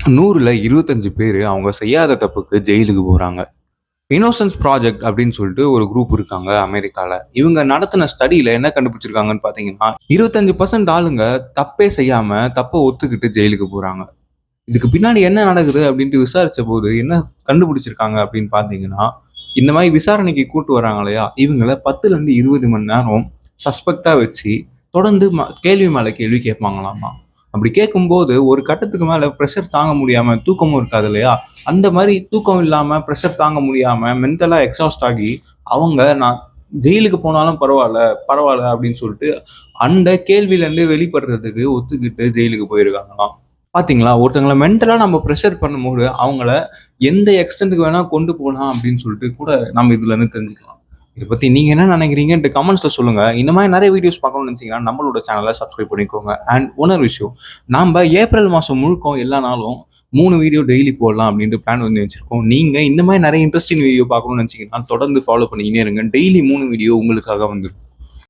100ல 25 பேரு அவங்க செய்யாத தப்புக்கு ஜெயிலுக்கு போறாங்க. இன்னோசன்ஸ் ப்ராஜெக்ட் அப்படின்னு சொல்லிட்டு ஒரு குரூப் இருக்காங்க அமெரிக்கால. இவங்க நடத்தின ஸ்டடியில என்ன கண்டுபிடிச்சிருக்காங்கன்னு பார்த்தீங்கன்னா, 25% ஆளுங்க தப்பே செய்யாம தப்ப ஒத்துக்கிட்டு ஜெயிலுக்கு போறாங்க. இதுக்கு பின்னாடி என்ன நடக்குது அப்படின்ட்டு விசாரிச்சபோது என்ன கண்டுபிடிச்சிருக்காங்க அப்படின்னு பார்த்தீங்கன்னா, இந்த மாரி விசாரணைக்கு கூட்டு வராங்க இல்லையா, இவங்கள 10லேருந்து 20 மணி நேரம் சஸ்பெக்ட்டா வச்சு தொடர்ந்து கேள்வி மேல கேள்வி கேட்பாங்களாமா. அப்படி கேட்கும்போது ஒரு கட்டத்துக்கு மேல பிரஷர் தாங்க முடியாம தூக்கமும் இருக்காது இல்லையா, அந்த மாரி தூக்கம் இல்லாம பிரஷர் தாங்க முடியாம மென்டலா எக்ஸாஸ்ட் ஆகி அவங்க நான் ஜெயிலுக்கு போனாலும் பரவால்ல, பரவால்ல அப்படின்னு சொல்லிட்டு அந்த கேள்வியிலேருந்து வெளிப்படுறதுக்கு ஒத்துக்கிட்டு ஜெயிலுக்கு போயிருக்காங்களாம். பார்த்தீங்களா? ஒருத்தங்கள மென்டலா நம்ம பிரஷர் பண்ணும்போது, அவங்கள எந்த எக்ஸ்டென்ட்‌க்கு வேணா கொண்டு போலாம் அப்படின்னு சொல்லிட்டு கூட நம்ம இதுலருந்து தெரிஞ்சுக்கலாம். இத பத்தி நீங்க என்ன நினைக்கிறீங்கன்ட்டு கமெண்ட்ஸ்ல சொல்லுங்க. இந்த மாரி நெறைய வீடியோஸ் பார்க்கணும்னு நினைச்சீங்கன்னா, நம்மளோட சேனல சப்ஸ்கிரைப் பண்ணிக்கோங்க. அண்ட் இன்னொரு விஷயம், நாம்ப ஏப்ரல் மாசம் முழுக்க எல்லா நாளும் 3 வீடியோ டெய்லி போடலாம் அப்படின்ட்டு பிளான் பண்ணி வச்சிருக்கோம். நீங்க இந்த மாரி நெறைய இன்ட்ரஸ்டிங் வீடியோ பார்க்கணும்னு நினைச்சீங்கன்னா, தொடர்ந்து ஃபாலோ பண்ணிக்கினே இருங்க. டெய்லி 3 வீடியோ உங்களுக்காக வந்துரும்.